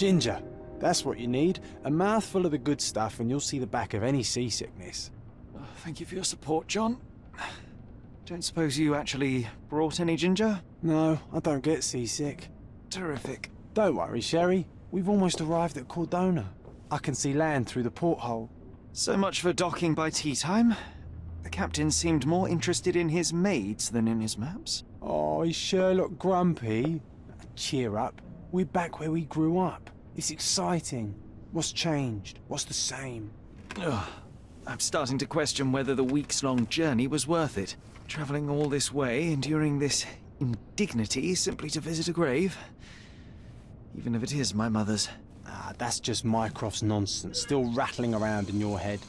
Ginger. That's what you need. A mouthful of the good stuff and you'll see the back of any seasickness. Oh, thank you for your support, John. Don't suppose you actually brought any ginger? No, I don't get seasick. Terrific. Don't worry, Sherry. We've almost arrived at Cordona. I can see land through the porthole. So much for docking by tea time. The captain seemed more interested in his maids than in his maps. Oh, is Sherlock grumpy? Cheer up. We're back where we grew up. It's exciting. What's changed? What's the same? Ugh. I'm starting to question whether the weeks-long journey was worth it. Travelling all this way, enduring this indignity simply to visit a grave. Even if it is my mother's. Ah, that's just Mycroft's nonsense, still rattling around in your head.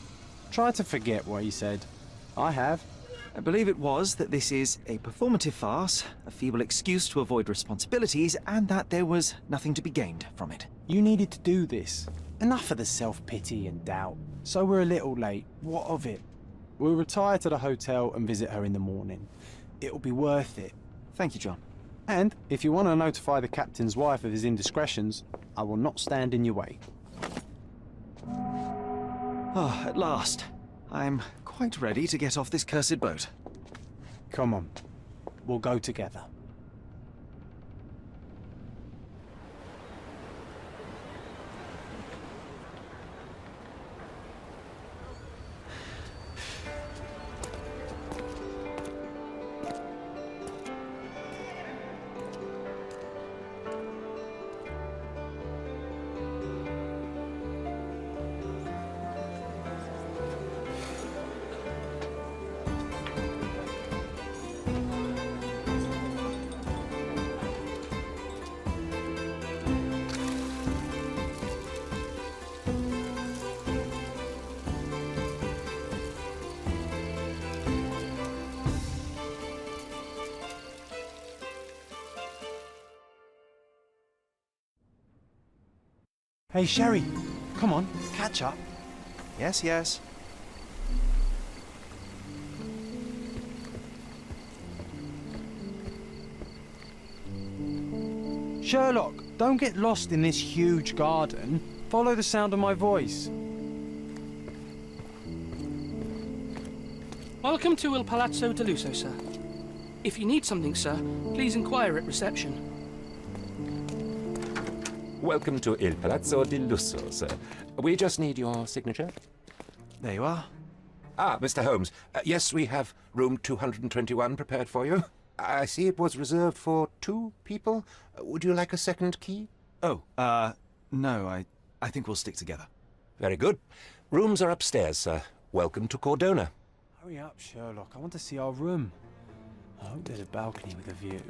Try to forget what he said. I have. I believe it was that this is a performative farce, a feeble excuse to avoid responsibilities, and that there was nothing to be gained from it. You needed to do this. Enough of the self-pity and doubt. So we're a little late. What of it? We'll retire to the hotel and visit her in the morning. It'll be worth it. Thank you, John. And if you want to notify the captain's wife of his indiscretions, I will not stand in your way. Oh, at last. I'm quite ready to get off this cursed boat. Come on. We'll go together. Hey, Sherry. Come on, catch up. Yes, yes. Sherlock, don't get lost in this huge garden. Follow the sound of my voice. Welcome to Il Palazzo de Lusso, sir. If you need something, sir, please inquire at reception. Welcome to Il Palazzo di Lusso, sir. We just need your signature. There you are. Ah, Mr. Holmes. Yes, we have room 221 prepared for you. I see it was reserved for 2 people. Would you like a second key? Oh, no, I think we'll stick together. Very good. Rooms are upstairs, sir. Welcome to Cordona. Hurry up, Sherlock. I want to see our room. I hope there's a balcony with a view.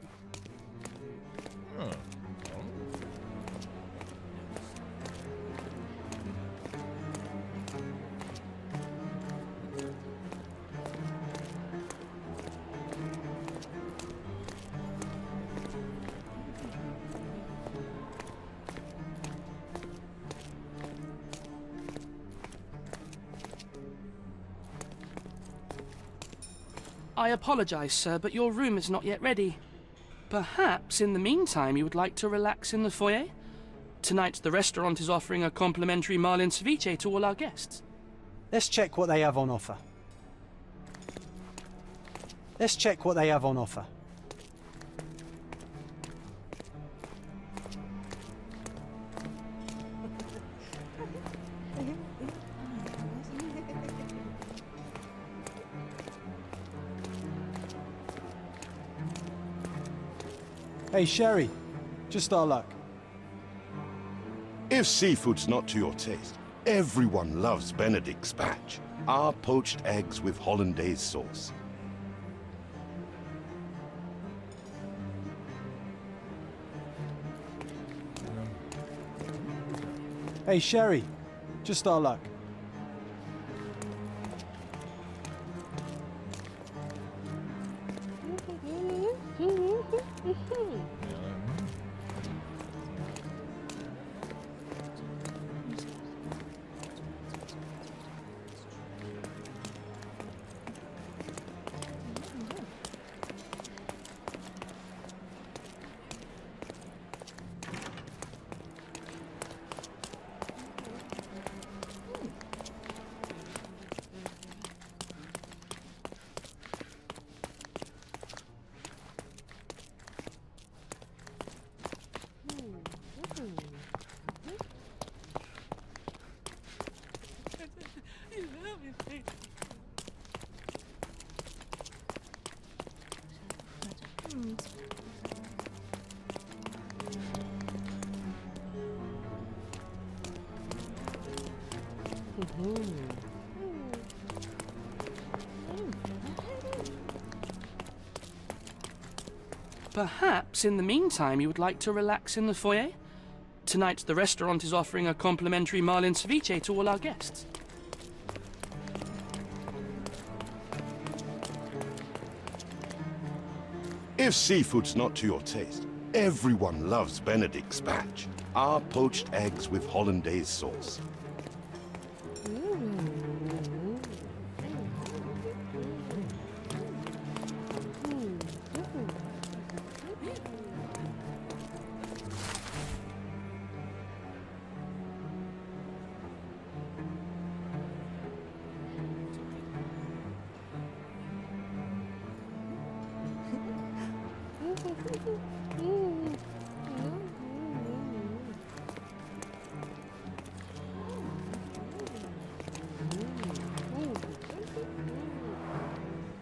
I apologize, sir, but your room is not yet ready. Perhaps, in the meantime, you would like to relax in the foyer? Tonight, the restaurant is offering a complimentary marlin ceviche to all our guests. Let's check what they have on offer. Let's check what they have on offer. Hey, Sherry. Just our luck. If seafood's not to your taste, everyone loves Benedict's batch. Our poached eggs with hollandaise sauce. Hey, Sherry. Just our luck. Perhaps in the meantime you would like to relax in the foyer? Tonight the restaurant is offering a complimentary marlin ceviche to all our guests. If seafood's not to your taste, everyone loves Benedict spatch. Our poached eggs with hollandaise sauce.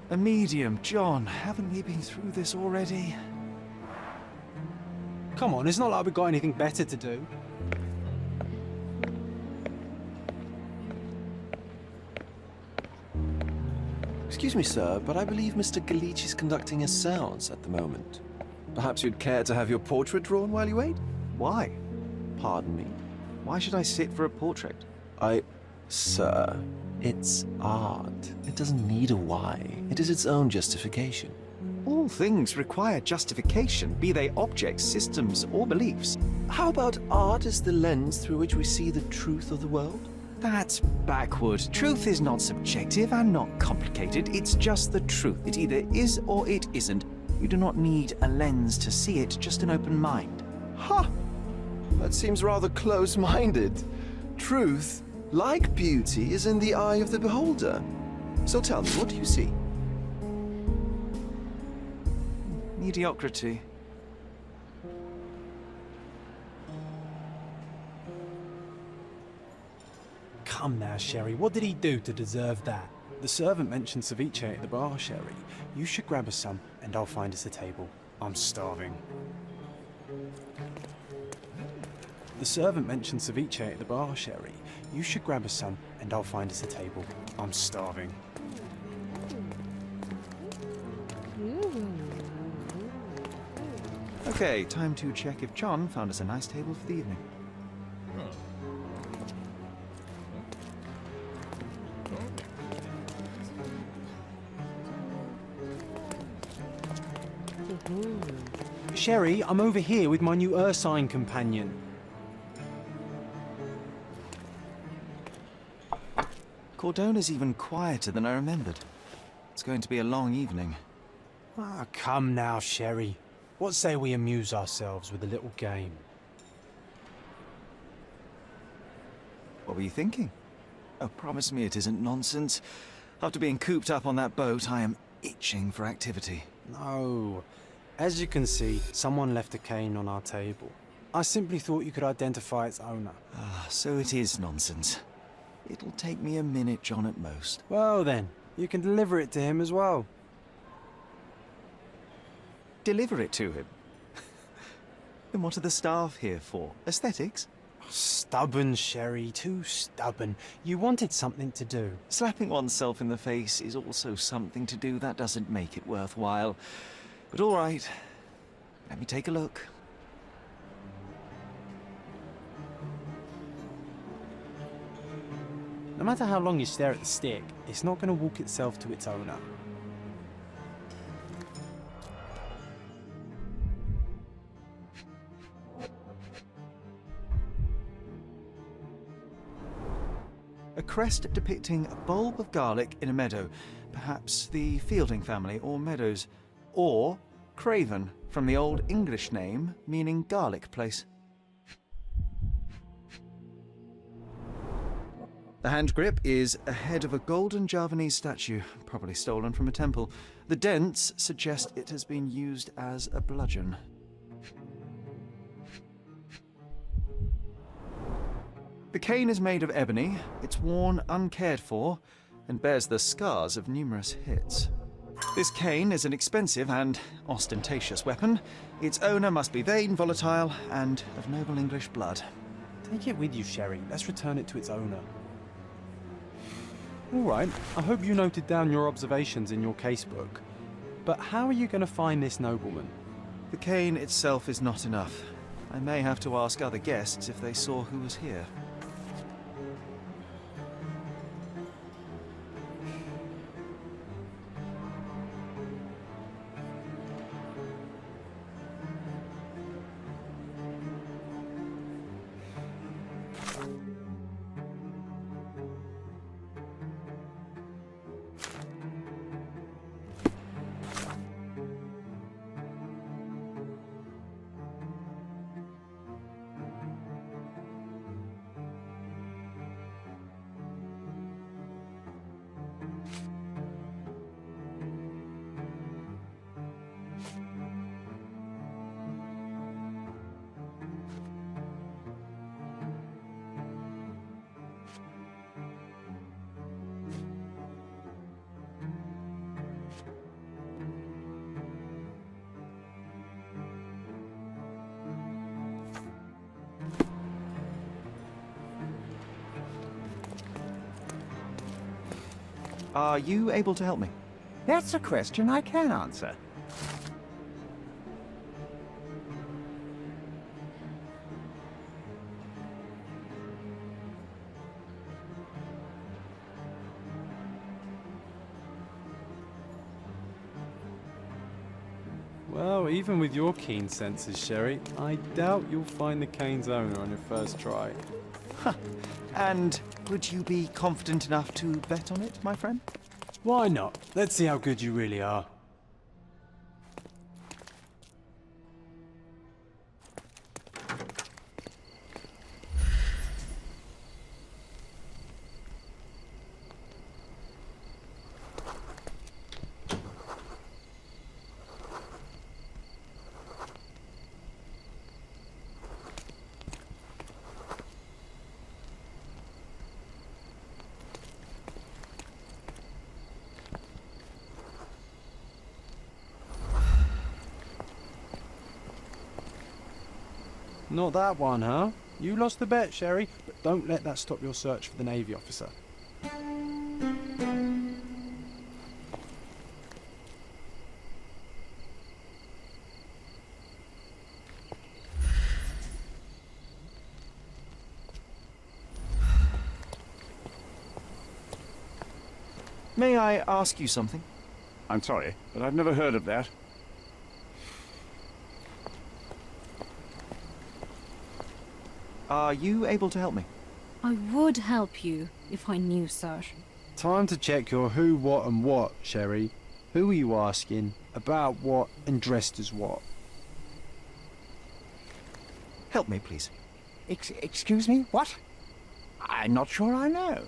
A medium, John. Haven't we been through this already? Come on, it's not like we've got anything better to do. Excuse me, sir, but I believe Mr. Galich is conducting a séance at the moment. Perhaps you'd care to have your portrait drawn while you wait? Why? Pardon me? Why should I sit for a portrait? Sir, it's art. It doesn't need a why. It is its own justification. All things require justification, be they objects, systems, or beliefs. How about art is the lens through which we see the truth of the world? That's backward. Truth is not subjective and not complicated. It's just the truth. It either is or it isn't. You do not need a lens to see it, just an open mind. Ha! That seems rather close-minded. Truth, like beauty, is in the eye of the beholder. So tell me, what do you see? Mediocrity. Come now, Sherry, what did he do to deserve that? The servant mentioned ceviche at the bar, Sherry. You should grab us some, and I'll find us a table. I'm starving. The servant mentioned ceviche at the bar, Sherry. You should grab us some, and I'll find us a table. I'm starving. Okay, time to check if John found us a nice table for the evening. Sherry, I'm over here with my new Ursine companion. Cordona's even quieter than I remembered. It's going to be a long evening. Ah, come now, Sherry. What say we amuse ourselves with a little game? What were you thinking? Oh, promise me it isn't nonsense. After being cooped up on that boat, I am itching for activity. No. As you can see, someone left a cane on our table. I simply thought you could identify its owner. Ah, so it is nonsense. It'll take me a minute, John, at most. Well then, you can deliver it to him as well. Deliver it to him? Then what are the staff here for? Aesthetics? Stubborn, Sherry, too stubborn. You wanted something to do. Slapping oneself in the face is also something to do. That doesn't make it worthwhile. But all right, let me take a look. No matter how long you stare at the stick, it's not going to walk itself to its owner. A crest depicting a bulb of garlic in a meadow. Perhaps the Fielding family or Meadows. Or Craven, from the Old English name meaning garlic place. The hand grip is a head of a golden Javanese statue, probably stolen from a temple. The dents suggest it has been used as a bludgeon. The cane is made of ebony. It's worn uncared for. and bears the scars of numerous hits. This cane is an expensive and ostentatious weapon. Its owner must be vain, volatile, and of noble English blood. Take it with you, Sherry. Let's return it to its owner. All right, I hope you noted down your observations in your casebook. But how are you going to find this nobleman? The cane itself is not enough. I may have to ask other guests if they saw who was here. Are you able to help me? That's a question I can answer. Well, even with your keen senses, Sherry, I doubt you'll find the cane's owner on your first try. And would you be confident enough to bet on it, my friend? Why not? Let's see how good you really are. Not that one, huh? You lost the bet, Sherry, but don't let that stop your search for the Navy officer. May I ask you something? I'm sorry, but I've never heard of that. Are you able to help me? I would help you if I knew, sir. Time to check your who, what and what, Sherry. Who are you asking? About what and dressed as what? Help me, please. Excuse me? What? I'm not sure I know.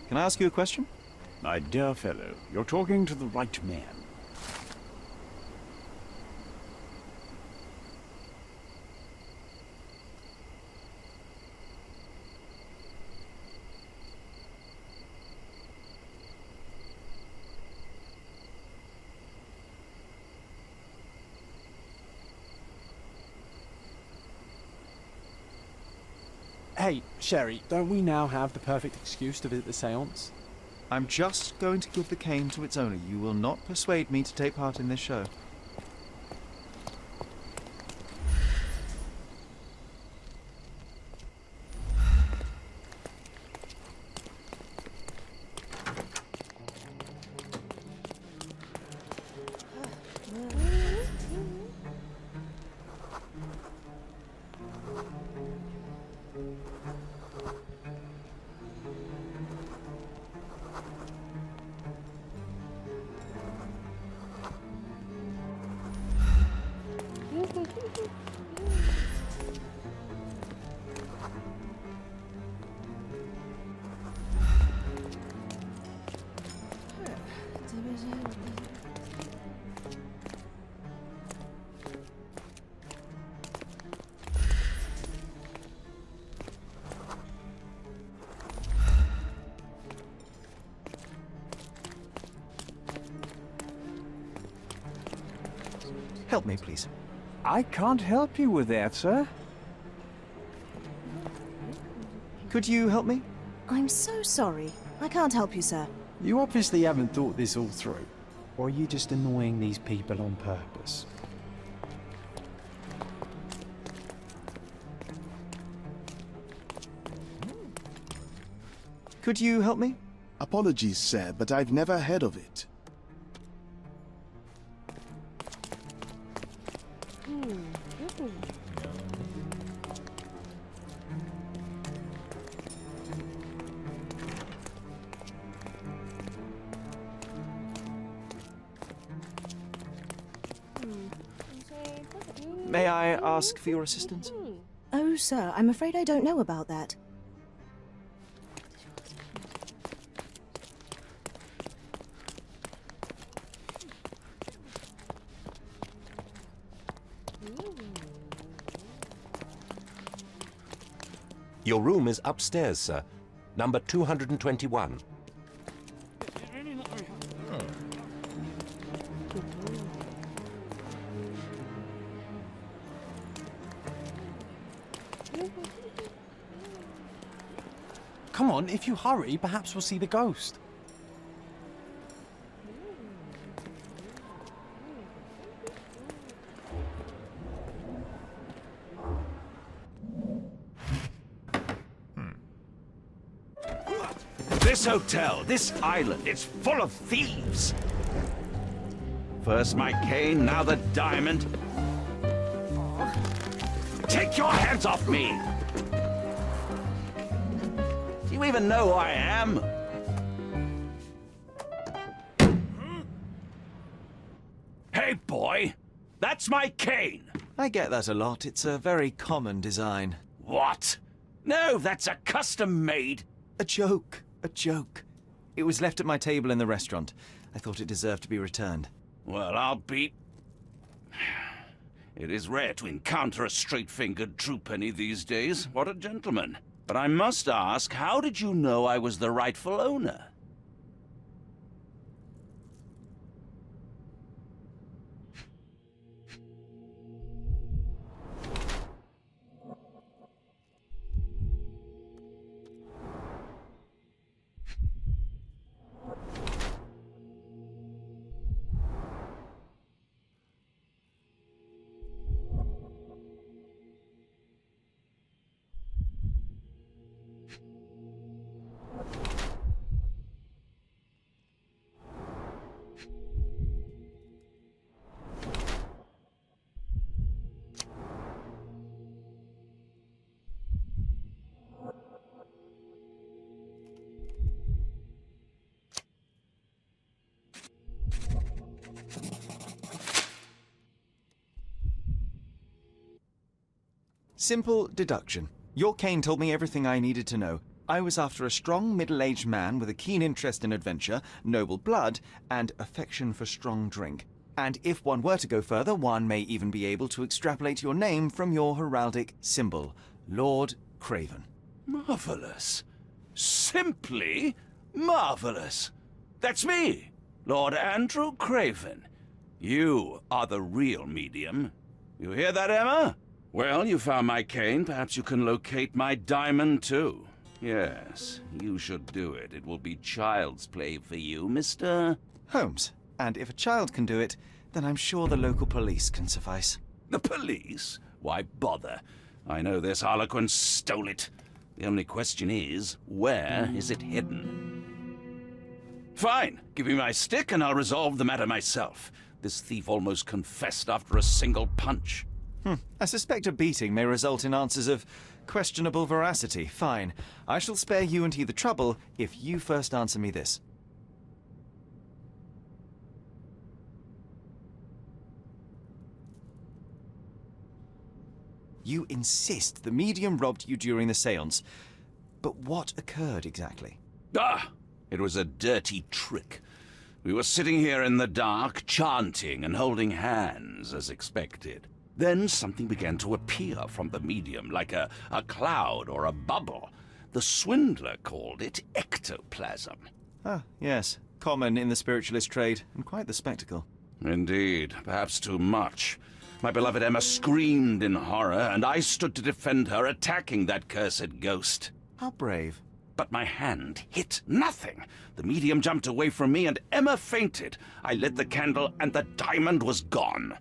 Can I ask you a question? My dear fellow, you're talking to the right man. Hey, Sherry, don't we now have the perfect excuse to visit the seance? I'm just going to give the cane to its owner. You will not persuade me to take part in this show. Help me, please. I can't help you with that, sir. Could you help me? I'm so sorry. I can't help you, sir. You obviously haven't thought this all through. Or are you just annoying these people on purpose? Could you help me? Apologies, sir, but I've never heard of it. May I ask for your assistance? Oh, sir, I'm afraid I don't know about that. Your room is upstairs, sir. Number 221. Come on, if you hurry, perhaps we'll see the ghost. This hotel, this island, it's full of thieves. First my cane, now the diamond. Take your hands off me! Do you even know who I am? Hey, boy! That's my cane! I get that a lot. It's a very common design. What? No, that's a custom-made... A joke. A joke. It was left at my table in the restaurant. I thought it deserved to be returned. Well, I'll be... It is rare to encounter a straight-fingered true penny these days. What a gentleman. But I must ask, how did you know I was the rightful owner? Simple deduction. Your cane told me everything I needed to know. I was after a strong, middle-aged man with a keen interest in adventure, noble blood, and affection for strong drink. And if one were to go further, one may even be able to extrapolate your name from your heraldic symbol, Lord Craven. Marvelous. Simply marvelous. That's me, Lord Andrew Craven. You are the real medium. You hear that, Emma? Well, you found my cane. Perhaps you can locate my diamond, too. Yes, you should do it. It will be child's play for you, Mr. Holmes. And if a child can do it, then I'm sure the local police can suffice. The police? Why bother? I know this harlequin stole it. The only question is, where is it hidden? Fine. Give me my stick and I'll resolve the matter myself. This thief almost confessed after a single punch. I suspect a beating may result in answers of questionable veracity. Fine. I shall spare you and he the trouble if you first answer me this. You insist the medium robbed you during the séance. But what occurred exactly? It was a dirty trick. We were sitting here in the dark, chanting and holding hands as expected. Then something began to appear from the medium, like a cloud or a bubble. The swindler called it ectoplasm. Ah, yes. Common in the spiritualist trade, and quite the spectacle. Indeed, perhaps too much. My beloved Emma screamed in horror, and I stood to defend her, attacking that cursed ghost. How brave. But my hand hit nothing. The medium jumped away from me, and Emma fainted. I lit the candle, and the diamond was gone.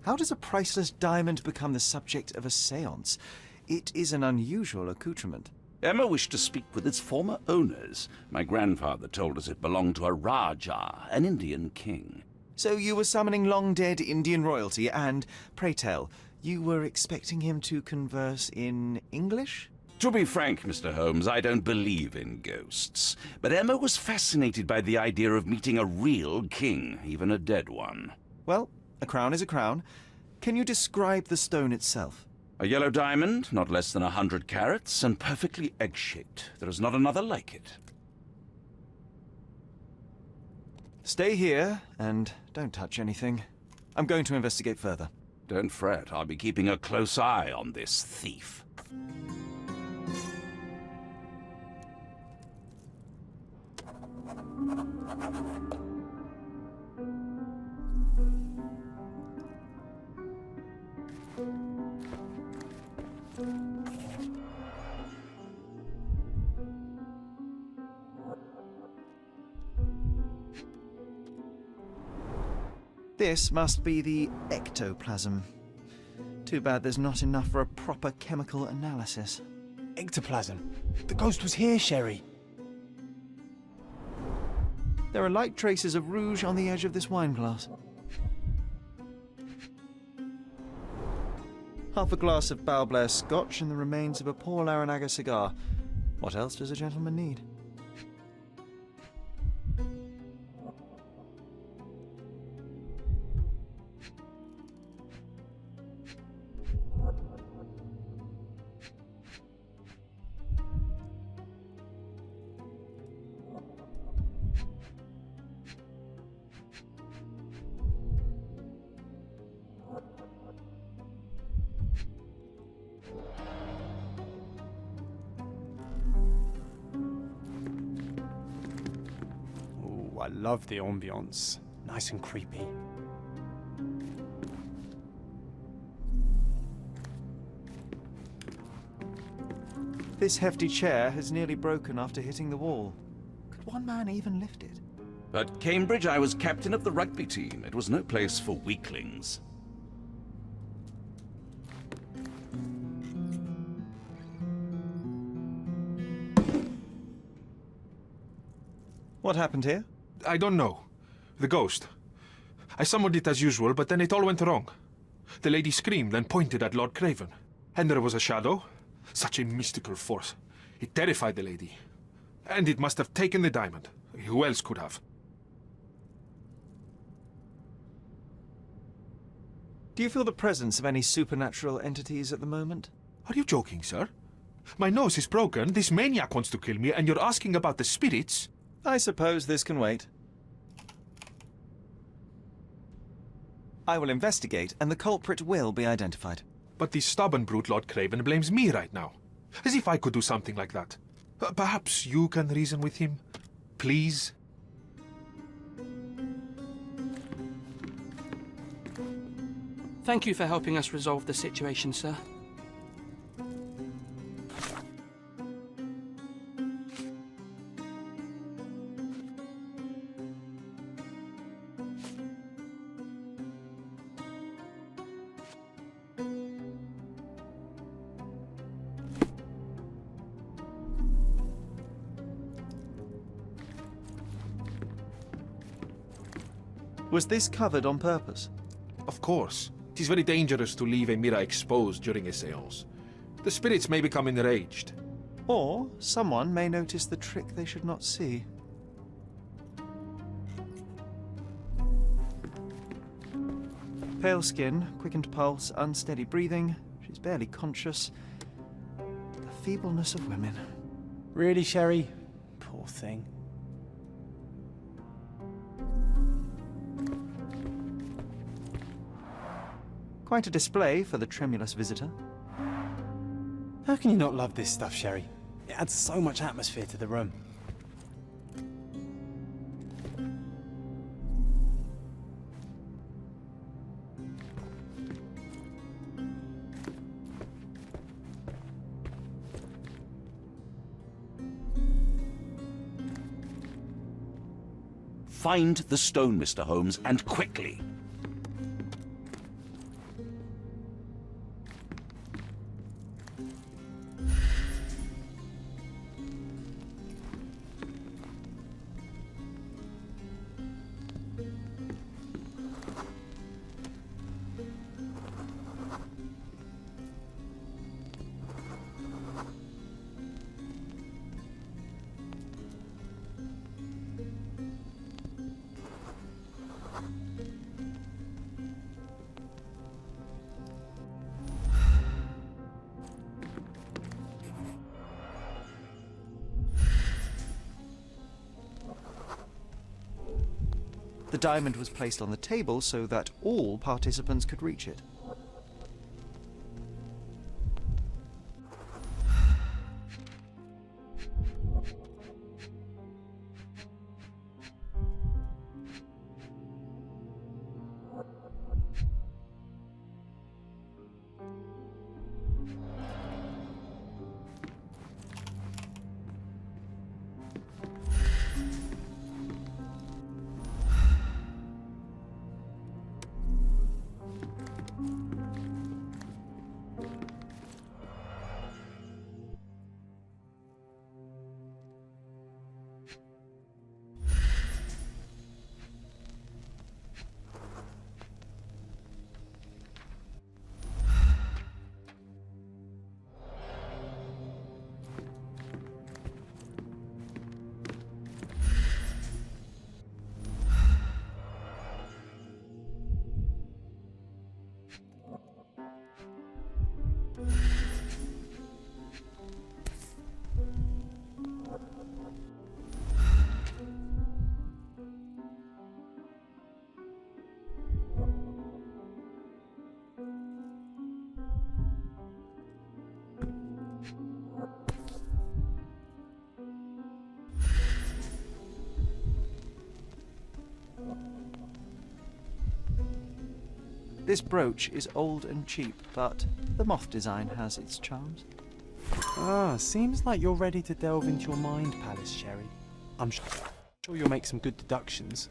How does a priceless diamond become the subject of a séance? It is an unusual accoutrement. Emma wished to speak with its former owners. My grandfather told us it belonged to a Rajah, an Indian king. So you were summoning long-dead Indian royalty, and, pray tell, you were expecting him to converse in English? To be frank, Mr. Holmes, I don't believe in ghosts. But Emma was fascinated by the idea of meeting a real king, even a dead one. Well, a crown is a crown. Can you describe the stone itself? A yellow diamond, not less than 100 carats, and perfectly egg-shaped. There is not another like it. Stay here, and don't touch anything. I'm going to investigate further. Don't fret, I'll be keeping a close eye on this thief. This must be the ectoplasm. Too bad there's not enough for a proper chemical analysis. Ectoplasm. The ghost was here, Sherry. There are light traces of rouge on the edge of this wine glass. Half a glass of Balblair Scotch and the remains of a Paul Aranaga cigar. What else does a gentleman need? Ooh, I love the ambience. Nice and creepy. This hefty chair has nearly broken after hitting the wall. Could one man even lift it? At Cambridge, I was captain of the rugby team. It was no place for weaklings. What happened here? I don't know. The ghost. I summoned it as usual, but then it all went wrong. The lady screamed and pointed at Lord Craven. And there was a shadow. Such a mystical force. It terrified the lady. And it must have taken the diamond. Who else could have? Do you feel the presence of any supernatural entities at the moment? Are you joking, sir? My nose is broken, this maniac wants to kill me, and you're asking about the spirits? I suppose this can wait. I will investigate, and the culprit will be identified. But the stubborn brute Lord Craven blames me right now. As if I could do something like that. Perhaps you can reason with him? Please? Thank you for helping us resolve the situation, sir. Was this covered on purpose? Of course. It is very dangerous to leave a mirror exposed during a séance. The spirits may become enraged. Or someone may notice the trick they should not see. Pale skin, quickened pulse, unsteady breathing. She's barely conscious. The feebleness of women. Really, Sherry? Poor thing. Quite a display for the tremulous visitor. How can you not love this stuff, Sherry? It adds so much atmosphere to the room. Find the stone, Mr. Holmes, and quickly. The diamond was placed on the table so that all participants could reach it. This brooch is old and cheap, but the moth design has its charms. Ah, seems like you're ready to delve into your mind palace, Sherry. I'm sure you'll make some good deductions.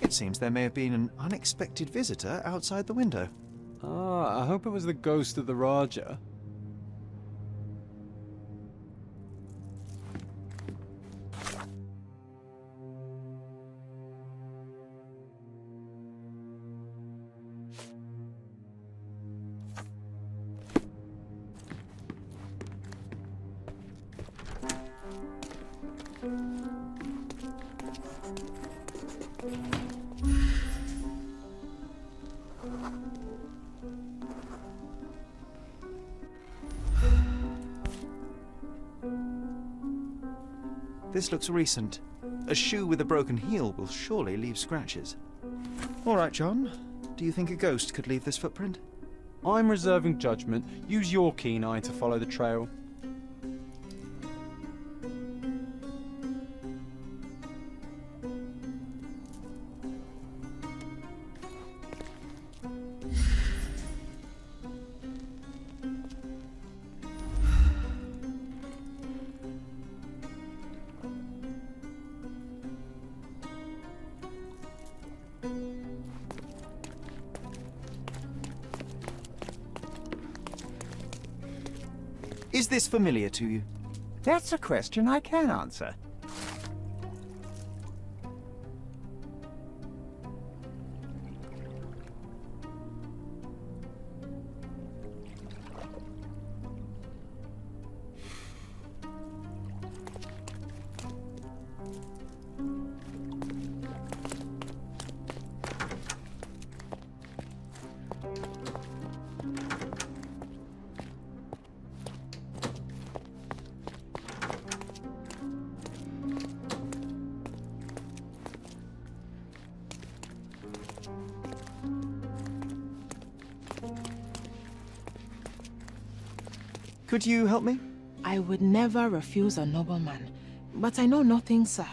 It seems there may have been an unexpected visitor outside the window. Ah, I hope it was the ghost of the Raja. This looks recent. A shoe with a broken heel will surely leave scratches. All right, John. Do you think a ghost could leave this footprint? I'm reserving judgment. Use your keen eye to follow the trail. Is this familiar to you? That's a question I can answer. Could you help me? I would never refuse a nobleman, but I know nothing, sir.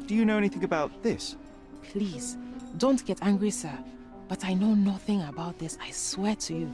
Do you know anything about this? Please, don't get angry, sir. But I know nothing about this, I swear to you.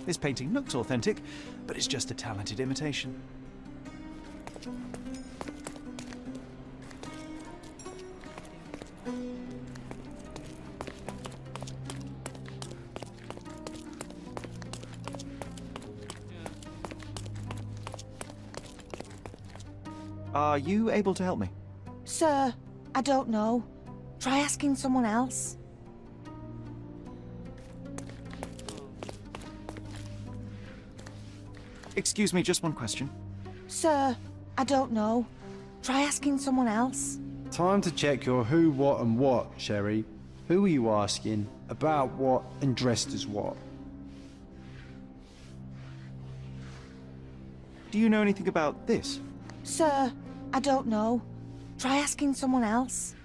This painting looks authentic, but it's just a talented imitation. Are you able to help me? Sir, I don't know. Try asking someone else. Excuse me, just one question. Sir, I don't know. Try asking someone else. Time to check your who, what and what, Sherry. Who are you asking? About what and dressed as what? Do you know anything about this? Sir, I don't know. Try asking someone else.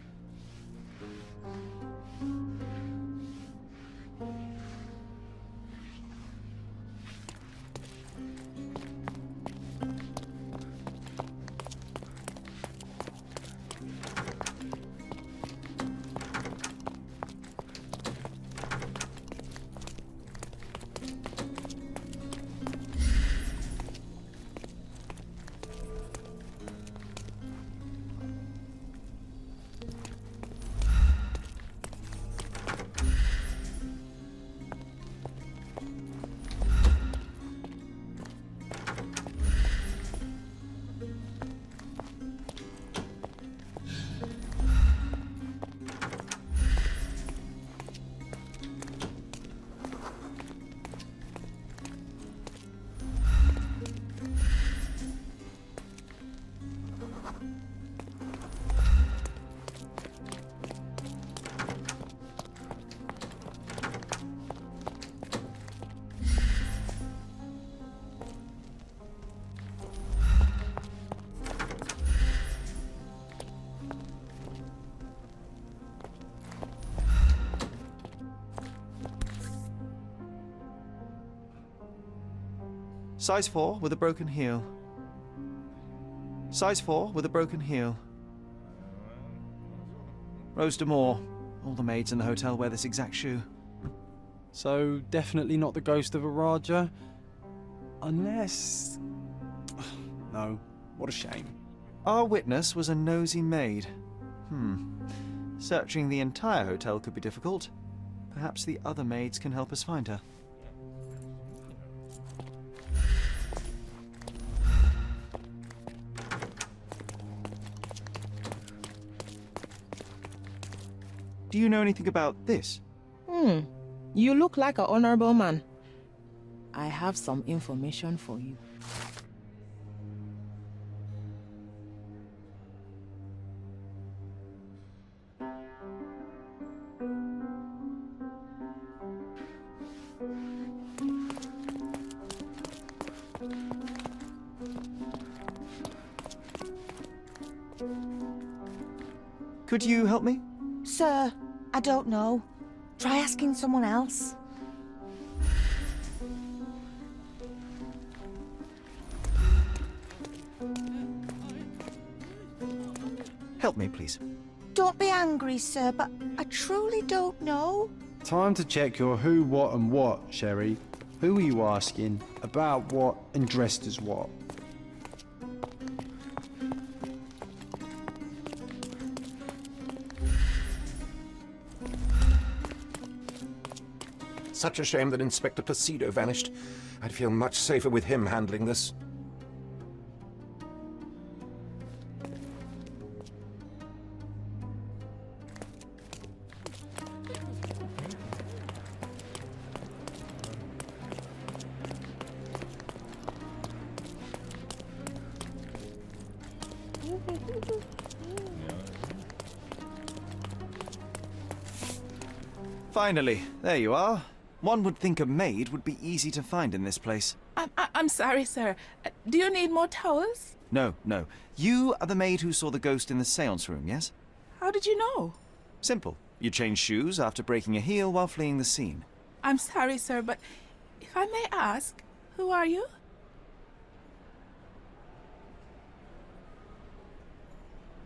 Size 4 with a broken heel. Size 4 with a broken heel. Rose D'Amour. All the maids in the hotel wear this exact shoe. So, definitely not the ghost of a Raja? Unless... No, what a shame. Our witness was a nosy maid. Searching the entire hotel could be difficult. Perhaps the other maids can help us find her. Do you know anything about this? You look like an honorable man. I have some information for you. Could you help me? Sir, I don't know. Try asking someone else. Help me, please. Don't be angry, sir, but I truly don't know. Time to check your who, what and what, Sherry. Who are you asking? About what and dressed as what? Such a shame that Inspector Placido vanished. I'd feel much safer with him handling this. Finally, there you are. One would think a maid would be easy to find in this place. I'm sorry, sir. Do you need more towels? No, no. You are the maid who saw the ghost in the seance room, yes? How did you know? Simple. You changed shoes after breaking a heel while fleeing the scene. I'm sorry, sir, but if I may ask, who are you?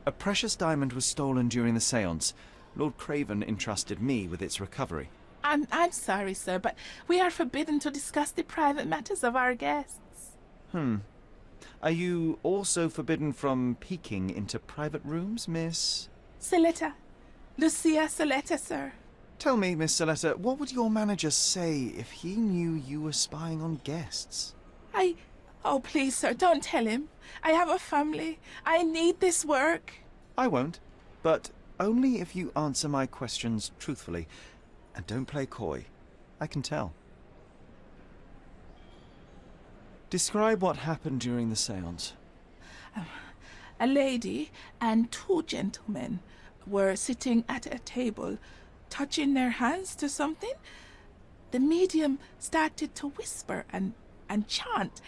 A precious diamond was stolen during the seance. Lord Craven entrusted me with its recovery. I'm sorry, sir, but we are forbidden to discuss the private matters of our guests. Are you also forbidden from peeking into private rooms, Miss? Saletta. Lucia Saletta, sir. Tell me, Miss Saletta, what would your manager say if he knew you were spying on guests? Oh, please, sir, don't tell him. I have a family. I need this work. I won't, but only if you answer my questions truthfully. And don't play coy. I can tell. Describe what happened during the séance. A lady and two gentlemen were sitting at a table, touching their hands to something. The medium started to whisper and chant,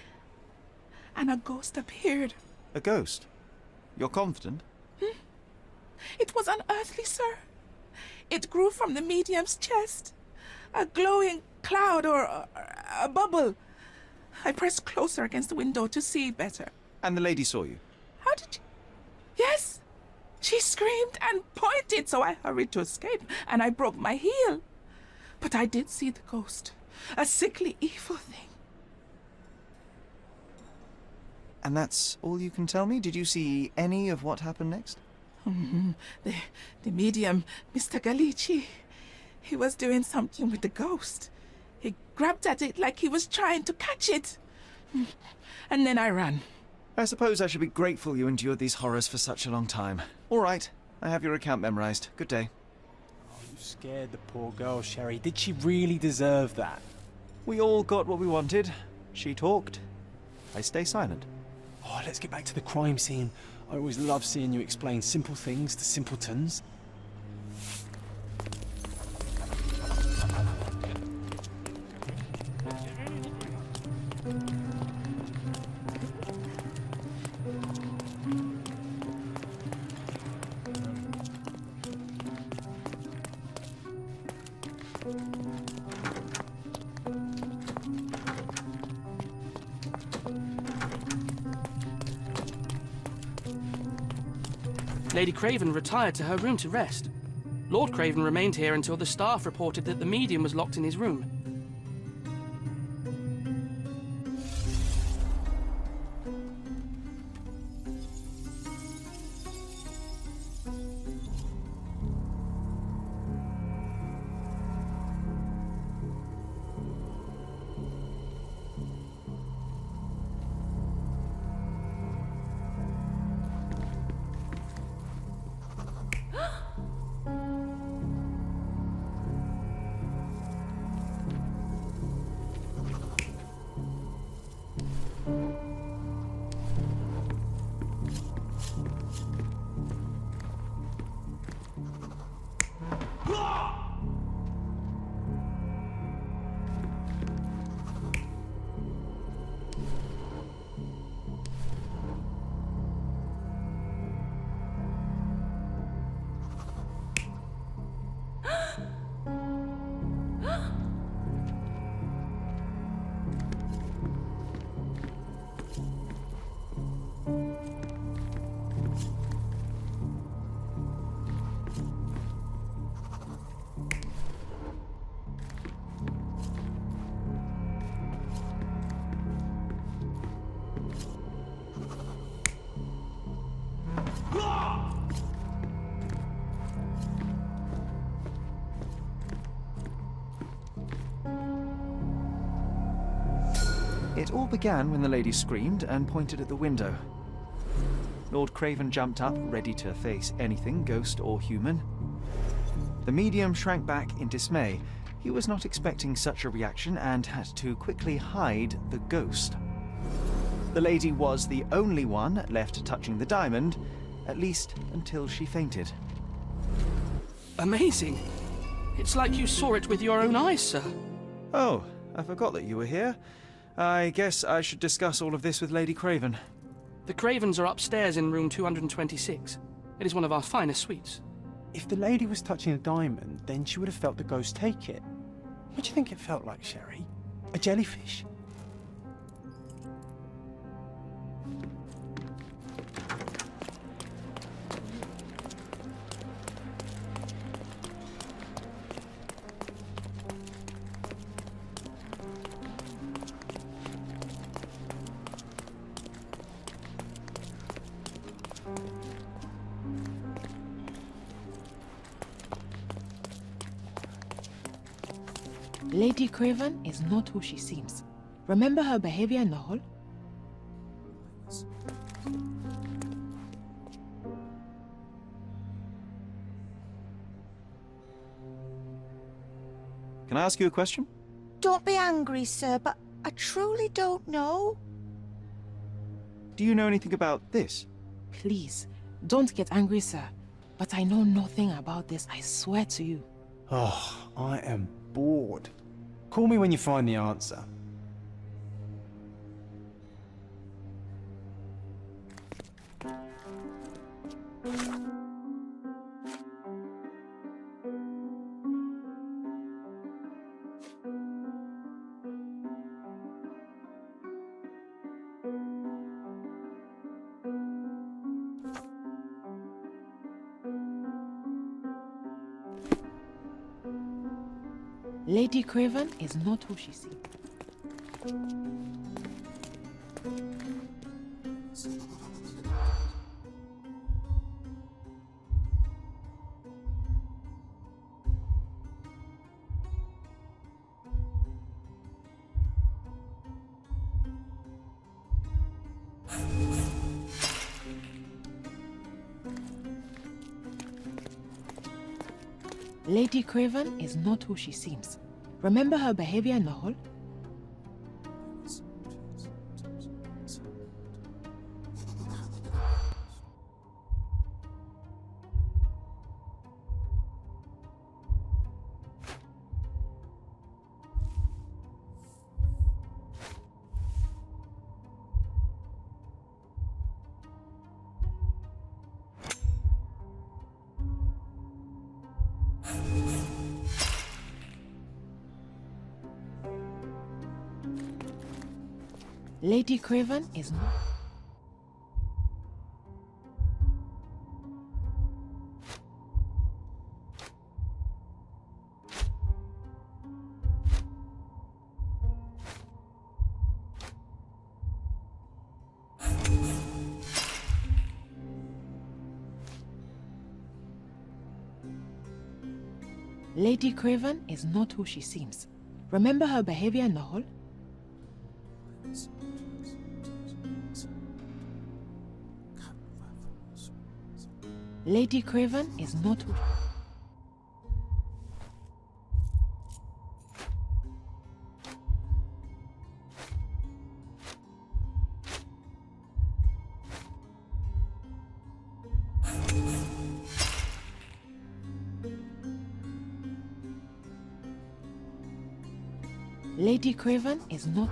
and a ghost appeared. A ghost? You're confident? It was unearthly, sir. It grew from the medium's chest. A glowing cloud or a bubble. I pressed closer against the window to see better. And the lady saw you? How did you... Yes! She screamed and pointed, so I hurried to escape, and I broke my heel. But I did see the ghost. A sickly, evil thing. And that's all you can tell me? Did you see any of what happened next? The medium, Mr. Galici, he was doing something with the ghost. He grabbed at it like he was trying to catch it. And then I ran. I suppose I should be grateful you endured these horrors for such a long time. All right, I have your account memorized. Good day. Oh, you scared the poor girl, Sherry. Did she really deserve that? We all got what we wanted. She talked. I stay silent. Oh, let's get back to the crime scene. I always love seeing you explain simple things to simpletons. Lady Craven retired to her room to rest. Lord Craven remained here until the staff reported that the medium was locked in his room. It all began when the lady screamed and pointed at the window. Lord Craven jumped up, ready to face anything, ghost or human. The medium shrank back in dismay. He was not expecting such a reaction and had to quickly hide the ghost. The lady was the only one left touching the diamond, at least until she fainted. Amazing. It's like you saw it with your own eyes, sir. Oh, I forgot that you were here. I guess I should discuss all of this with Lady Craven. The Cravens are upstairs in room 226. It is one of our finest suites. If the lady was touching a diamond, then she would have felt the ghost take it. What do you think it felt like, Sherry? A jellyfish? Lady Craven is not who she seems. Remember her behavior in the hall? Can I ask you a question? Don't be angry, sir, but I truly don't know. Do you know anything about this? Please, don't get angry, sir. But I know nothing about this, I swear to you. Oh, I am bored. Call me when you find the answer. Lady Craven is not who she seems. Lady Craven is not who she seems. Remember her behavior in the hall? Lady Craven is not... Lady Craven is not who she seems. Remember her behavior in the hall? Lady Craven is not who... Lady Craven is not...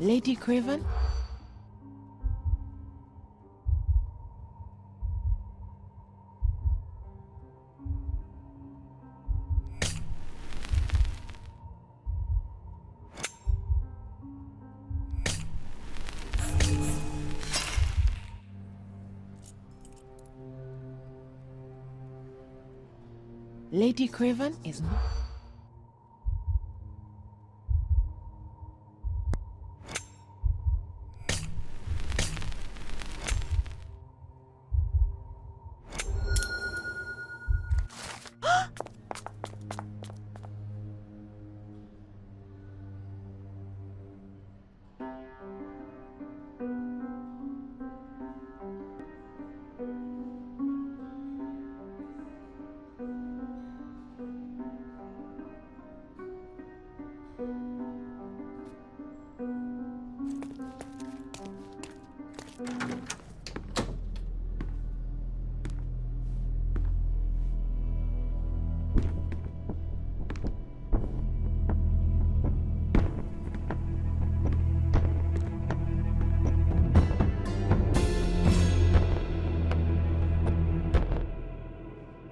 Lady Craven? Lady Craven is not...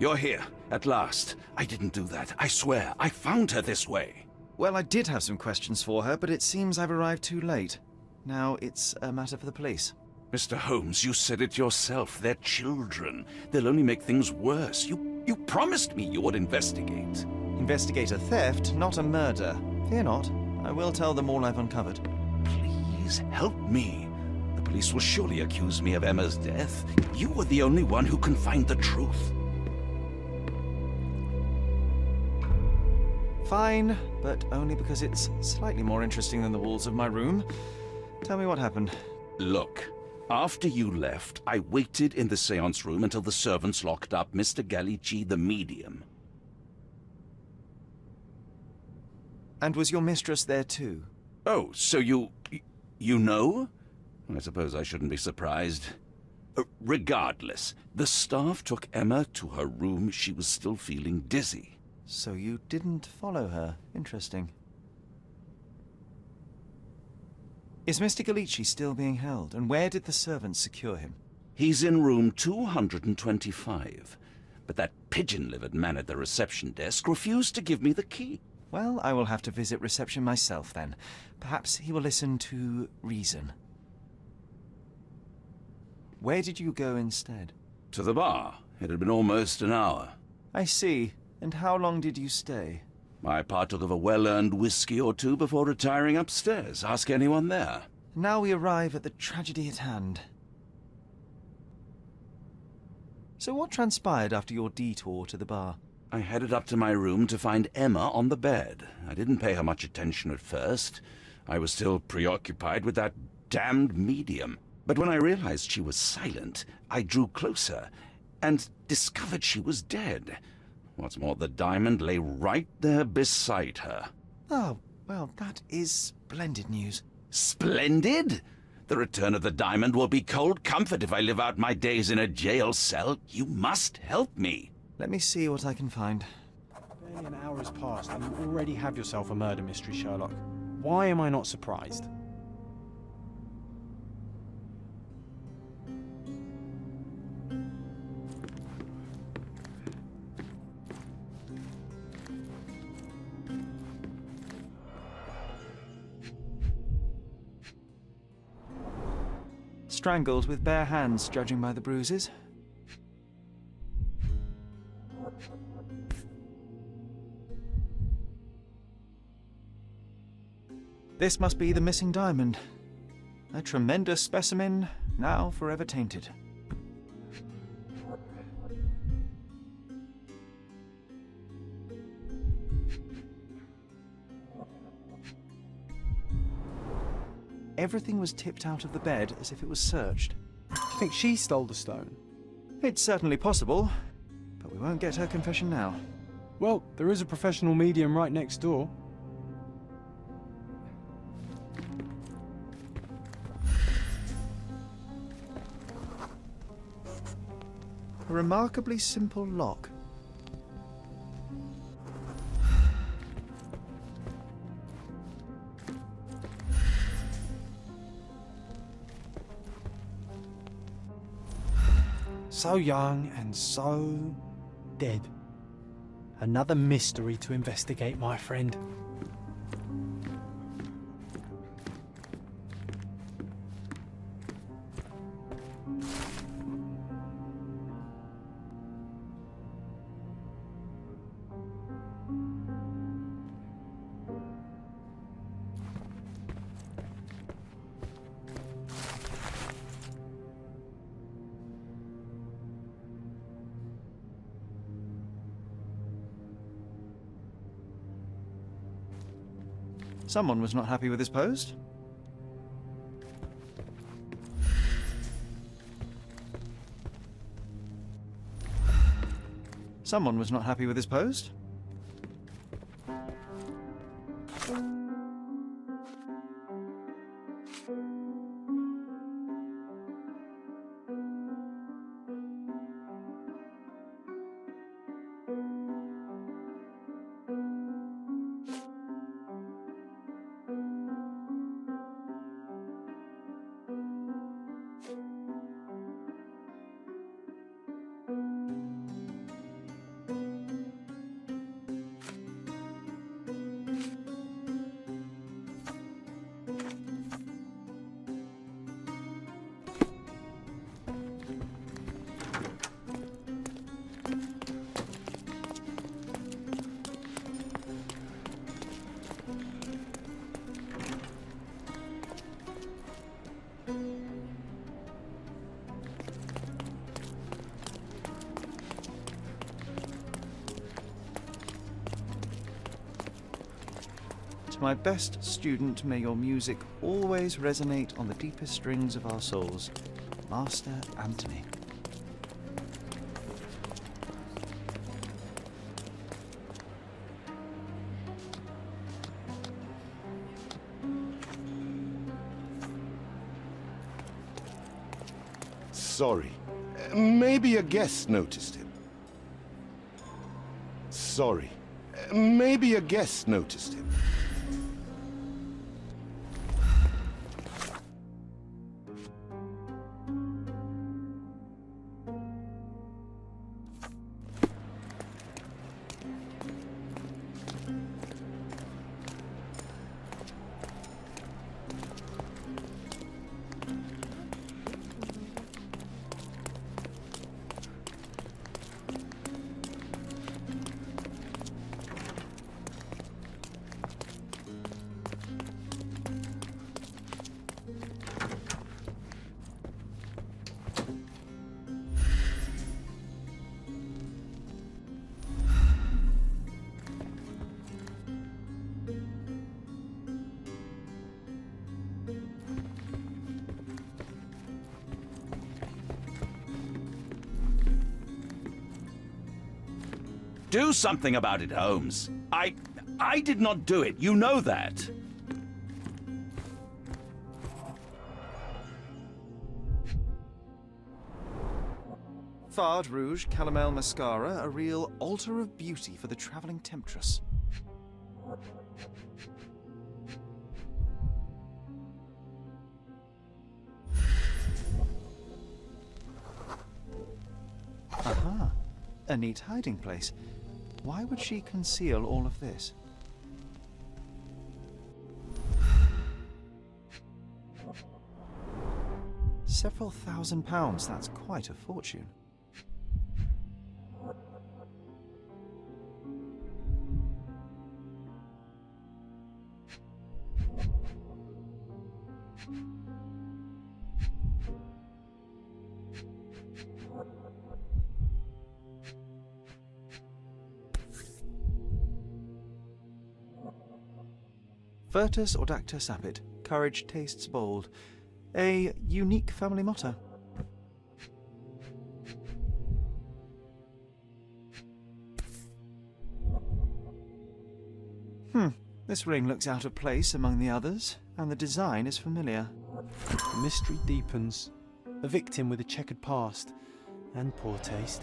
You're here, at last. I didn't do that. I swear, I found her this way. Well, I did have some questions for her, but it seems I've arrived too late. Now it's a matter for the police. Mr. Holmes, you said it yourself. They're children. They'll only make things worse. You promised me you would investigate. Investigate a theft, not a murder. Fear not. I will tell them all I've uncovered. Please help me. The police will surely accuse me of Emma's death. You are the only one who can find the truth. Fine, but only because it's slightly more interesting than the walls of my room. Tell me what happened. Look, after you left, I waited in the seance room until the servants locked up Mr. Gallici, the medium. And was your mistress there too? Oh, so you know? I suppose I shouldn't be surprised. Regardless, the staff took Emma to her room. She was still feeling dizzy. So you didn't follow her. Interesting. Is Mr. Gallici still being held? And where did the servants secure him? He's in room 225. But that pigeon-livered man at the reception desk refused to give me the key. Well, I will have to visit reception myself then. Perhaps he will listen to reason. Where did you go instead? To the bar. It had been almost an hour. I see. And how long did you stay? I partook of a well-earned whiskey or two before retiring upstairs. Ask anyone there. Now we arrive at the tragedy at hand. So what transpired after your detour to the bar? I headed up to my room to find Emma on the bed. I didn't pay her much attention at first. I was still preoccupied with that damned medium. But when I realized she was silent, I drew closer and discovered she was dead. What's more, the diamond lay right there beside her. Oh, well, that is splendid news. Splendid? The return of the diamond will be cold comfort if I live out my days in a jail cell. You must help me. Let me see what I can find. Barely an hour has passed and you already have yourself a murder mystery, Sherlock. Why am I not surprised? Strangled with bare hands, judging by the bruises. This must be the missing diamond. A tremendous specimen, now forever tainted. Everything was tipped out of the bed as if it was searched. Do you think she stole the stone? It's certainly possible, but we won't get her confession now. Well, there is a professional medium right next door. A remarkably simple lock. So young and so dead. Another mystery to investigate, my friend. Someone was not happy with his post. Someone was not happy with his post. my best student, may your music always resonate on the deepest strings of our souls. Master Anthony. Sorry. Maybe a guest noticed him. Sorry. Maybe a guest noticed him. Do something about it, Holmes. I did not do it. You know that. Fard Rouge Calomel Mascara, a real altar of beauty for the travelling temptress. Aha, a neat hiding place. Why would she conceal all of this? Several £1,000, that's quite a fortune. Virtus Audacta Sapit, courage tastes bold. A unique family motto. This ring looks out of place among the others, and the design is familiar. The mystery deepens. A victim with a checkered past and poor taste.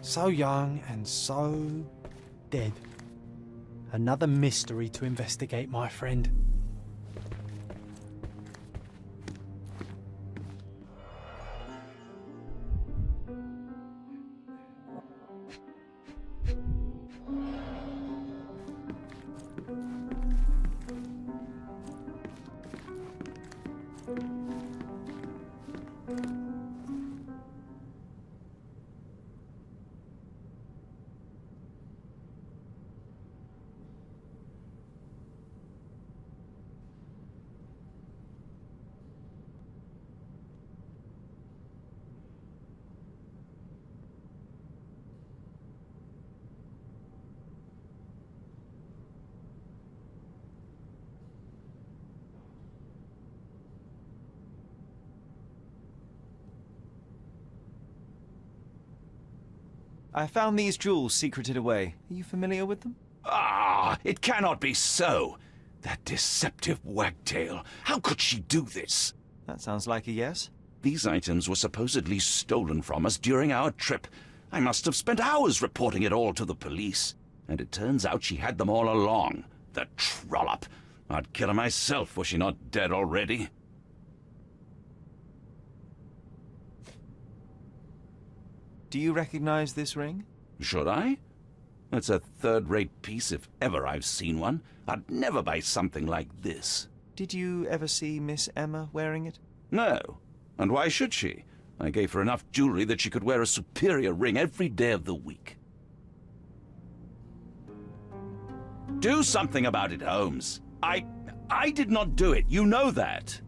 So young and so dead. Another mystery to investigate, my friend. I found these jewels secreted away. Are you familiar with them? Ah, it cannot be so. That deceptive wagtail. How could she do this? That sounds like a yes. These items were supposedly stolen from us during our trip. I must have spent hours reporting it all to the police. And it turns out she had them all along. The trollop. I'd kill her myself were she not dead already. Do you recognize this ring? Should I? It's a third-rate piece if ever I've seen one. I'd never buy something like this. Did you ever see Miss Emma wearing it? No. And why should she? I gave her enough jewelry that she could wear a superior ring every day of the week. Do something about it, Holmes. I did not do it. You know that.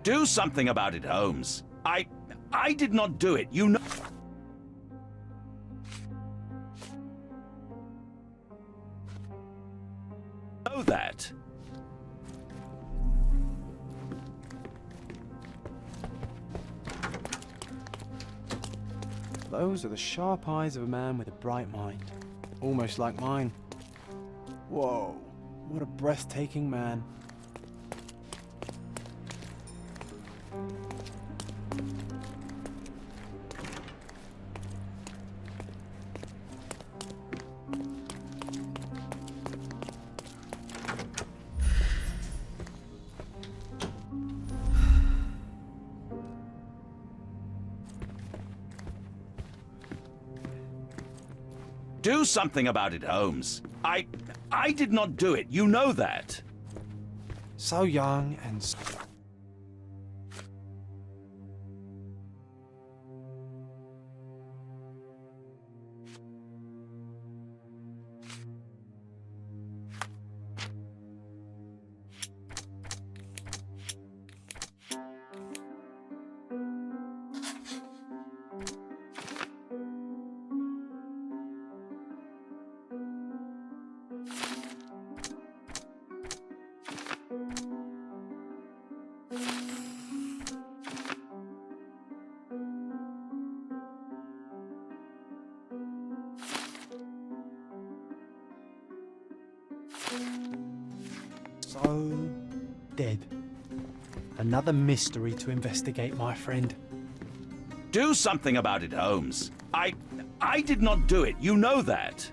Do something about it, Holmes. I did not do it. You know that. Those are the sharp eyes of a man with a bright mind. Almost like mine. Whoa, what a breathtaking man. Do something about it, Holmes. I did not do it. You know that. So young and so... so dead. Another mystery to investigate, my friend. Do something about it, Holmes. I did not do it. You know that.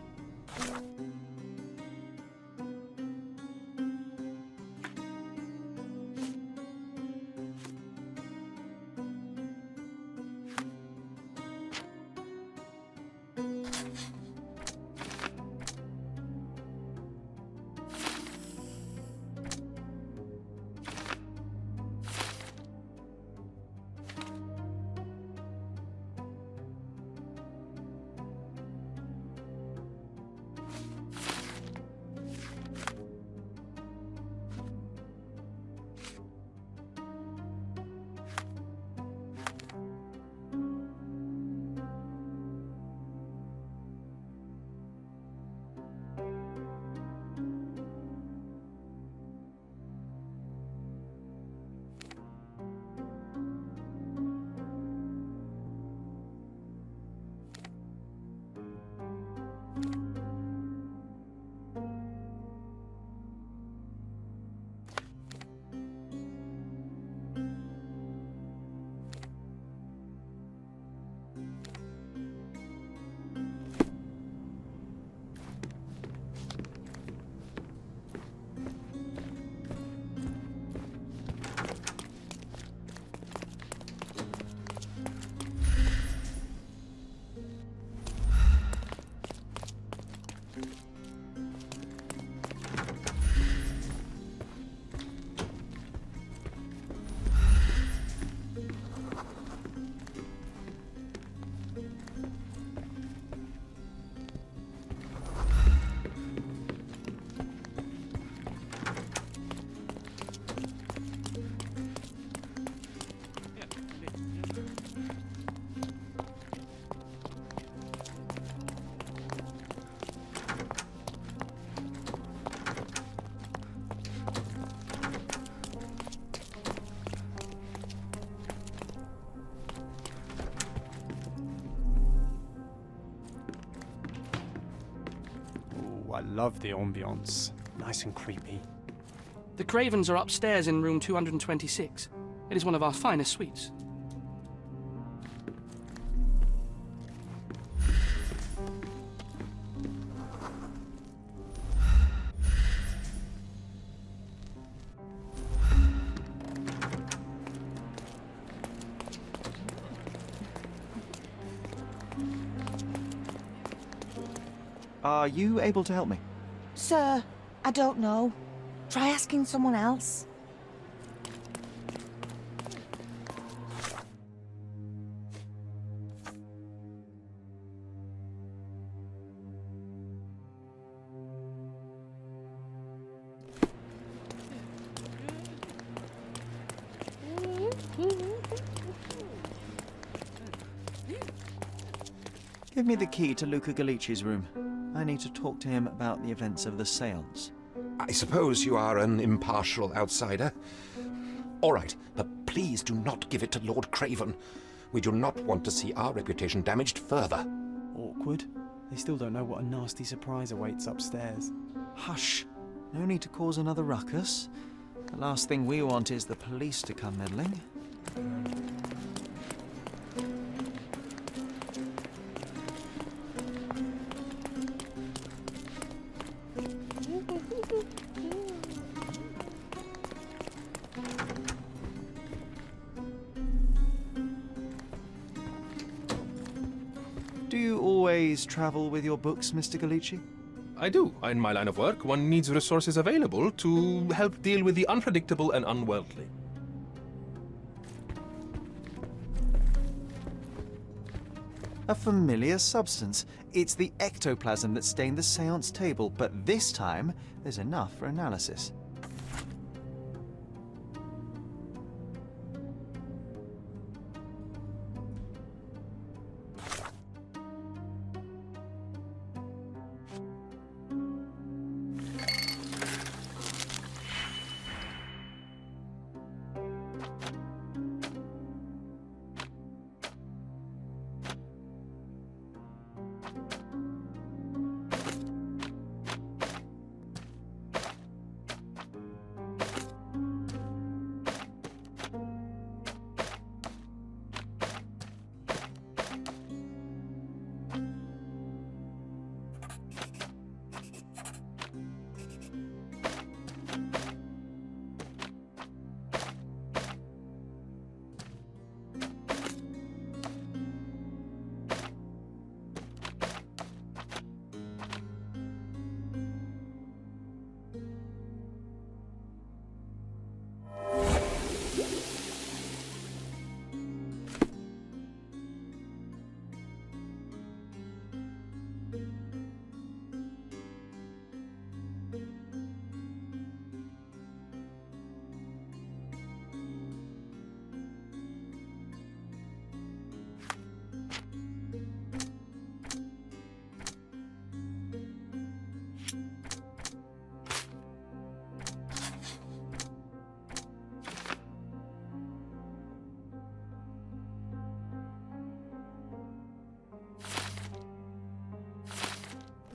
love the ambience. Nice and creepy. The Cravens are upstairs in room 226. It is one of our finest suites. Are you able to help me? Sir, I don't know. Try asking someone else. Give me the key to Luca Galici's room. I need to talk to him about the events of the séance. I suppose you are an impartial outsider. All right, but please do not give it to Lord Craven. We do not want to see our reputation damaged further. Awkward. They still don't know what a nasty surprise awaits upstairs. Hush. No need to cause another ruckus. The last thing we want is the police to come meddling. Do you always travel with your books, Mr. Galici? I do. In my line of work, one needs resources available to help deal with the unpredictable and unworldly. A familiar substance. It's the ectoplasm that stained the séance table, but this time there's enough for analysis.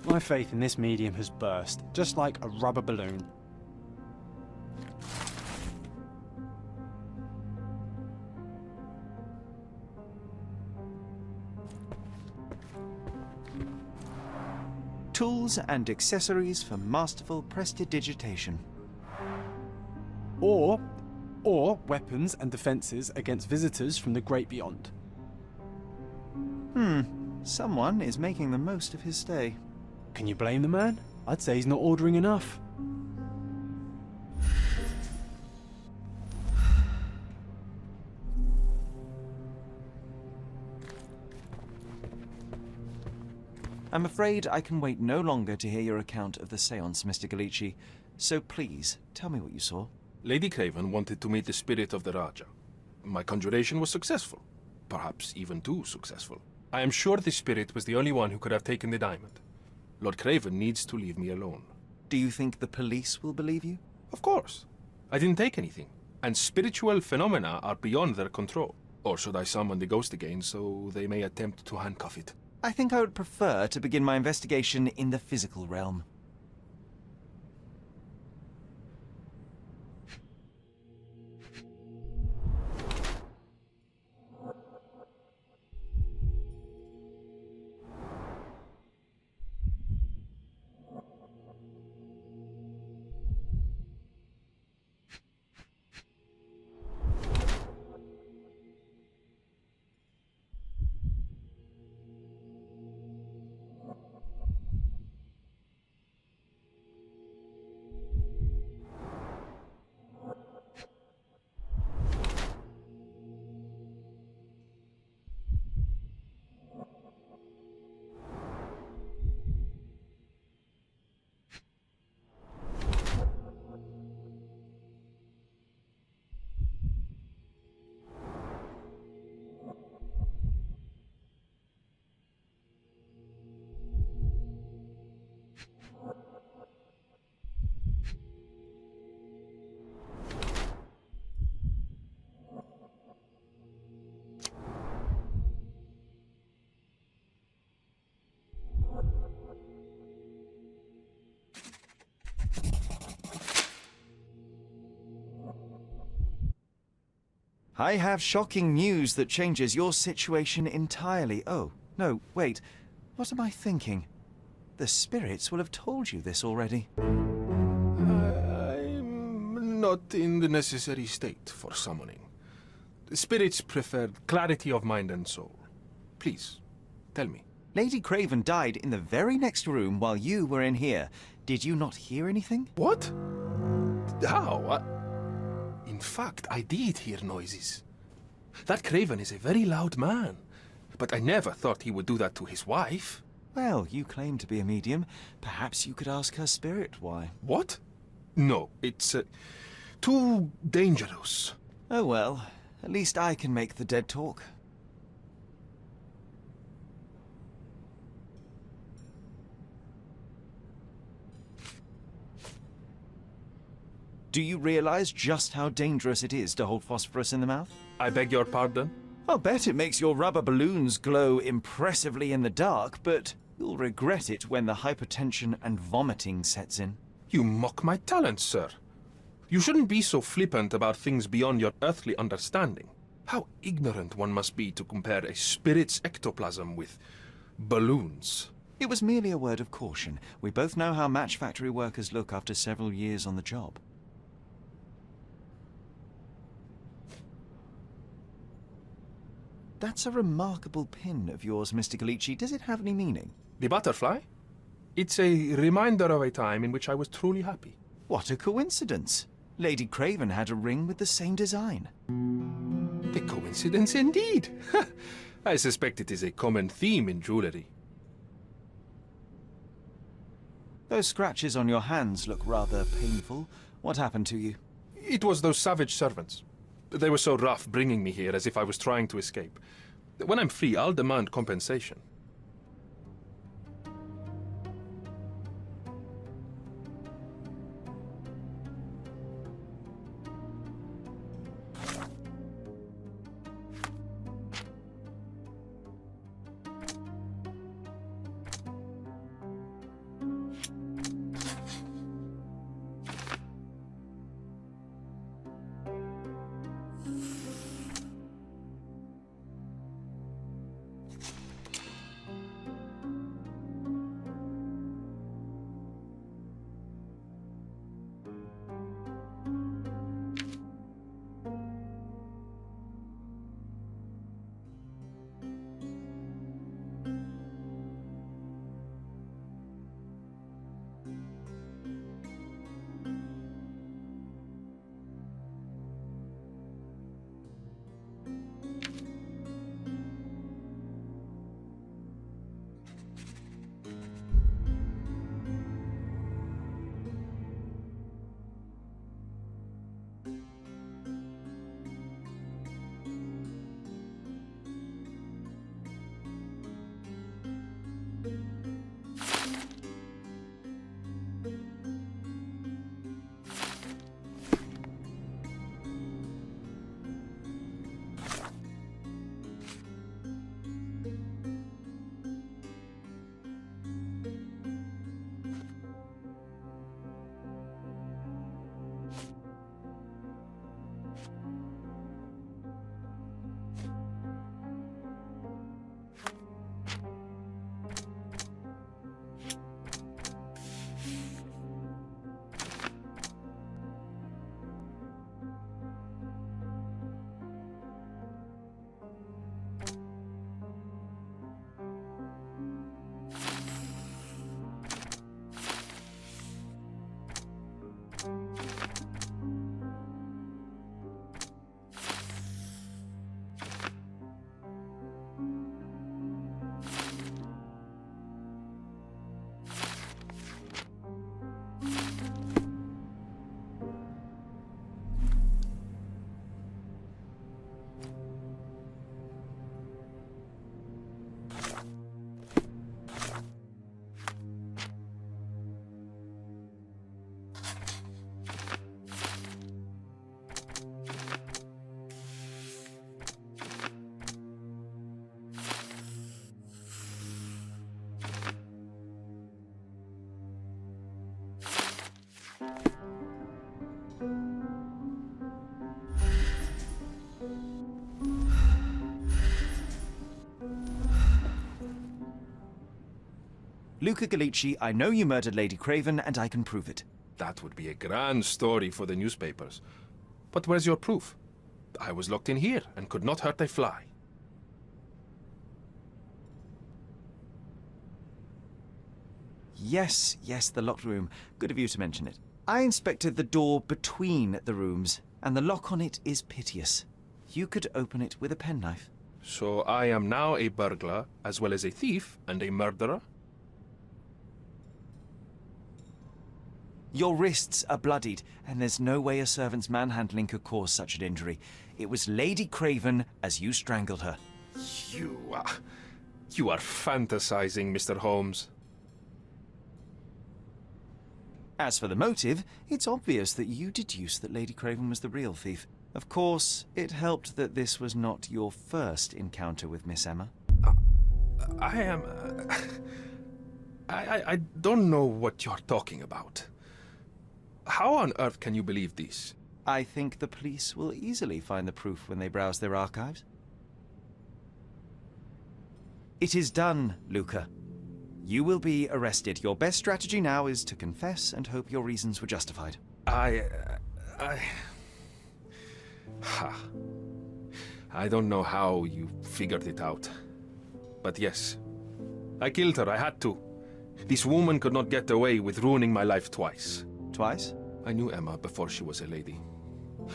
My faith in this medium has burst, just like a rubber balloon. Tools and accessories for masterful prestidigitation. Or weapons and defences against visitors from the great beyond. Someone is making the most of his stay. Can you blame the man? I'd say he's not ordering enough. I'm afraid I can wait no longer to hear your account of the séance, Mr. Galici. So please, tell me what you saw. Lady Craven wanted to meet the spirit of the Raja. My conjuration was successful. Perhaps even too successful. I am sure the spirit was the only one who could have taken the diamond. Lord Craven needs to leave me alone. Do you think the police will believe you? Of course. I didn't take anything. And spiritual phenomena are beyond their control. Or should I summon the ghost again so they may attempt to handcuff it? I think I would prefer to begin my investigation in the physical realm. I have shocking news that changes your situation entirely. Oh, no, wait. What am I thinking? The spirits will have told you this already. I'm not in the necessary state for summoning. The spirits prefer clarity of mind and soul. Please, tell me. Lady Craven died in the very next room while you were in here. Did you not hear anything? What? How? In fact, I did hear noises. That Craven is a very loud man, but I never thought he would do that to his wife. Well, you claim to be a medium. Perhaps you could ask her spirit why. What? No, it's too dangerous. Oh well, at least I can make the dead talk. Do you realize just how dangerous it is to hold phosphorus in the mouth? I beg your pardon? I'll bet it makes your rubber balloons glow impressively in the dark, but you'll regret it when the hypertension and vomiting sets in. You mock my talents, sir. You shouldn't be so flippant about things beyond your earthly understanding. How ignorant one must be to compare a spirit's ectoplasm with balloons. It was merely a word of caution. We both know how match factory workers look after several years on the job. That's a remarkable pin of yours, Mr. Galici. Does it have any meaning? The butterfly? It's a reminder of a time in which I was truly happy. What a coincidence. Lady Craven had a ring with the same design. A coincidence indeed. I suspect it is a common theme in jewelry. Those scratches on your hands look rather painful. What happened to you? It was those savage servants. They were so rough bringing me here as if I was trying to escape. When I'm free, I'll demand compensation. Luca Gallici, I know you murdered Lady Craven, and I can prove it. That would be a grand story for the newspapers. But where's your proof? I was locked in here and could not hurt a fly. Yes, the locked room. Good of you to mention it. I inspected the door between the rooms, and the lock on it is piteous. You could open it with a penknife. So I am now a burglar, as well as a thief and a murderer? Your wrists are bloodied, and there's no way a servant's manhandling could cause such an injury. It was Lady Craven as you strangled her. You are fantasizing, Mr. Holmes. As for the motive, it's obvious that you deduced that Lady Craven was the real thief. Of course, it helped that this was not your first encounter with Miss Emma. I am... I don't know what you're talking about. How on earth can you believe this? I think the police will easily find the proof when they browse their archives. It is done, Luca. You will be arrested. Your best strategy now is to confess and hope your reasons were justified. I don't know how you figured it out. But yes, I killed her. I had to. This woman could not get away with ruining my life twice. Twice? I knew Emma before she was a lady.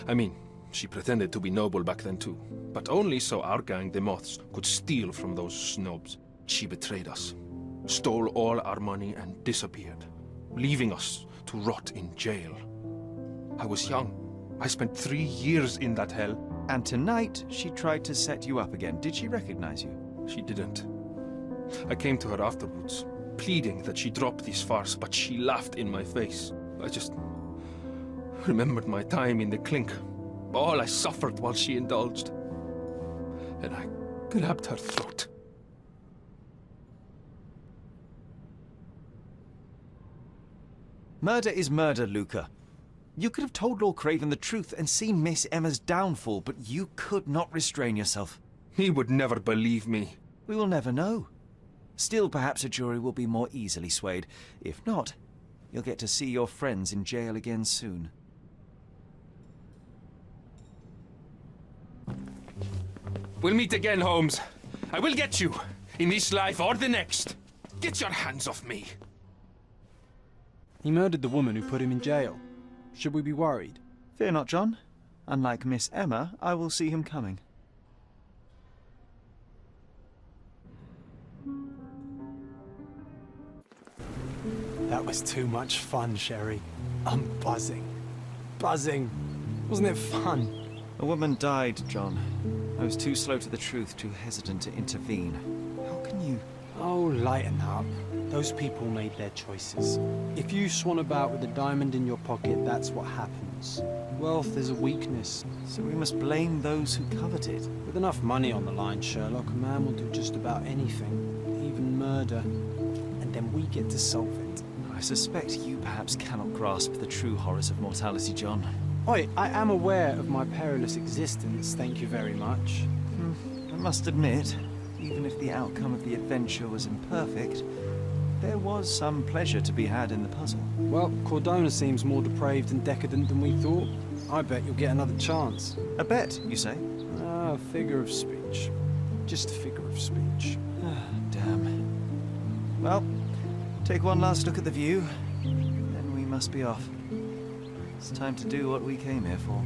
I mean, she pretended to be noble back then too. But only so our gang, the Moths, could steal from those snobs. She betrayed us, stole all our money and disappeared, leaving us to rot in jail. I was young. I spent 3 years in that hell. And tonight, she tried to set you up again. Did she recognize you? She didn't. I came to her afterwards, pleading that she drop this farce, but she laughed in my face. I just remembered my time in the clink, all I suffered while she indulged. And I grabbed her throat. Murder is murder, Luca. You could have told Lord Craven the truth and seen Miss Emma's downfall, but you could not restrain yourself. He would never believe me. We will never know. Still, perhaps a jury will be more easily swayed. If not, you'll get to see your friends in jail again soon. We'll meet again, Holmes. I will get you, in this life or the next. Get your hands off me. He murdered the woman who put him in jail. Should we be worried? Fear not, John. Unlike Miss Emma, I will see him coming. That was too much fun, Sherry. I'm buzzing. Buzzing. Wasn't it fun? A woman died, John. I was too slow to the truth, too hesitant to intervene. How can you... Oh, lighten up. Those people made their choices. If you swan about with a diamond in your pocket, that's what happens. Wealth is a weakness. So we must blame those who covet it. With enough money on the line, Sherlock, a man will do just about anything, even murder. And then we get to solve it. I suspect you perhaps cannot grasp the true horrors of mortality, John. Oi, I am aware of my perilous existence, thank you very much. I must admit, even if the outcome of the adventure was imperfect, there was some pleasure to be had in the puzzle. Well, Cordona seems more depraved and decadent than we thought. I bet you'll get another chance. A bet, you say? Ah, figure of speech. Just a figure of speech. Damn. Well, take one last look at the view, then we must be off. It's time to do what we came here for.